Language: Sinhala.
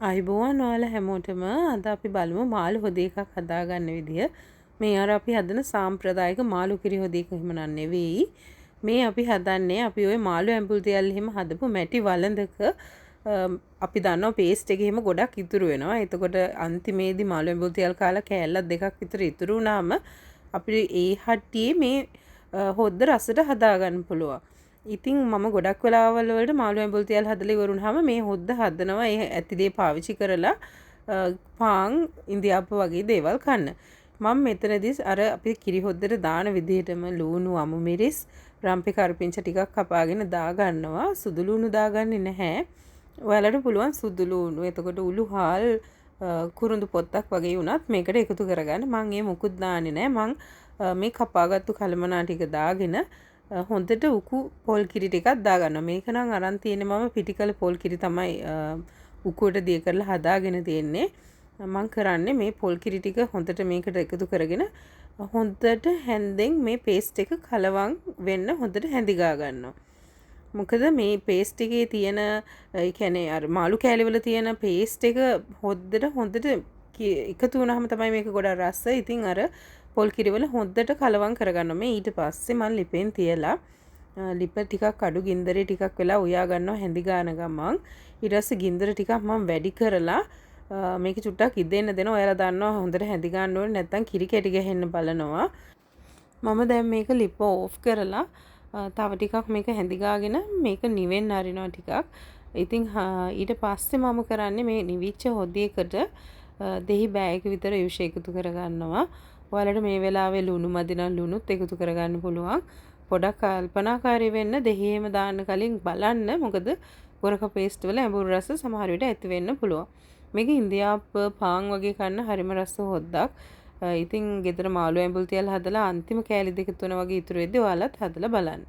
අයිබෝවන් ඔයාලා හැමෝටම අද අපි බලමු මාළු හොදේ එකක් හදාගන්න විදිය. මේ අර අපි හදන සාම්ප්‍රදායික මාළු කිරි හොදේ එක එහෙම නෙවෙයි. මේ අපි හදන්නේ අපි ওই මාළු ඇඹුල් තියල් එහෙම හදපු මැටි වළඳක අපි දන්නවා පේස්ට් එක එහෙම ගොඩක් ඉතුරු වෙනවා. එතකොට අන්තිමේදී මාළු ඇඹුල් තියල් කාලා කෑල්ලක් දෙකක් විතර ඉතුරු වුණාම අපිට ඒ හට්ටියේ මේ හොද්ද රසට හදාගන්න පුළුවන්. ඉතින් මම ගොඩක් වෙලාවල් වලට මාළු ඇඹුල් තියල් හදලා ඉවරුනහම මේ හොද්ද හදනවා ඒ ඇති දේ පාවිච්චි කරලා පාන් ඉන්දියාප්ප වගේ දේවල් කන්න. මම මෙතනදී අර අපි කිරි හොද්දට දාන විදිහටම ලූණු අමු මිරිස් රම්පි කරපිංච ටිකක් කපාගෙන දා ගන්නවා. සුදු ලූණු දාගන්නේ නැහැ. ඔයාලට පුළුවන් සුදු ලූණු. එතකොට උළු හාල් කුරුඳු පොත්තක් වගේ වුණත් මේකට එකතු කරගන්න. මම ඒ මුකුත් දාන්නේ නැහැ. මම මේ කපාගත්තු කලමනා ටික දාගෙන හොඳට උකු පොල් කිරි ටිකක් දාගන්නවා. මේක නම් අරන් තියෙන්නේ මම පිටිකල පොල් කිරි තමයි උකුවට දිය කරලා හදාගෙන තියෙන්නේ. මම කරන්නේ මේ පොල් කිරි ටික හොඳට මේකට එකතු කරගෙන හොඳට හැන්දෙන් මේ පේස්ට් එක කලවම් වෙන්න හොඳට හැඳි ගා ගන්නවා. මොකද මේ පේස්ට් එකේ තියෙන ඒ කියන්නේ අර මාළු කෑලි වල තියෙන පේස්ට් එක හොඳට එකතු වුණාම තමයි මේක ගොඩක් රස. ඉතින් අර පොල් කිරිවල හොද්දට කලවම් කරගන්නවා. මේ ඊට පස්සේ මම ලිපෙන් තියලා ලිප ටිකක් අඩු ගින්දරේ ටිකක් වෙලා උයා ගන්නවා හැඳි ගාන ගමන්. ඊට පස්සේ ගින්දර ටිකක් මම වැඩි කරලා මේක චුට්ටක් ඉදෙන්න දෙනවා. ඔයාලා දන්නවා හොඳට හැඳි ගන්න ඕනේ නැත්නම් කිරි කැටි ගහන්න බලනවා. මම දැන් මේක ලිප ඕෆ් කරලා තව ටිකක් මේක හැඳි ගාගෙන මේක නිවෙන්න අරිනවා ටිකක්. ඉතින් ඊට පස්සේ මම කරන්නේ මේ නිවිච්ච හොදියකට දෙහි බෑයක විතර යුෂ එකතු කරගන්නවා. ඔයාලට මේ වෙලාවේ ලුණු මදි නම් ලුණුත් එකතු කරගන්න පුළුවන්. පොඩක් කල්පනාකාරී වෙන්න දෙහියේම දාන්න කලින් බලන්න. මොකද ගොරක පේස්ට් වල ඇඹුල් රස සමහර විට ඇති වෙන්න පුළුවන්. මේක ඉන්දියාප්ප පාන් වගේ කන්න හරිම රස හොද්දක්. ඉතින් ගෙදර මාළු ඇඹුල් තියලා හදලා අන්තිම කෑලි දෙක තුන වගේ ඉතුරු වෙද්දී ඔයාලත් හදලා බලන්න.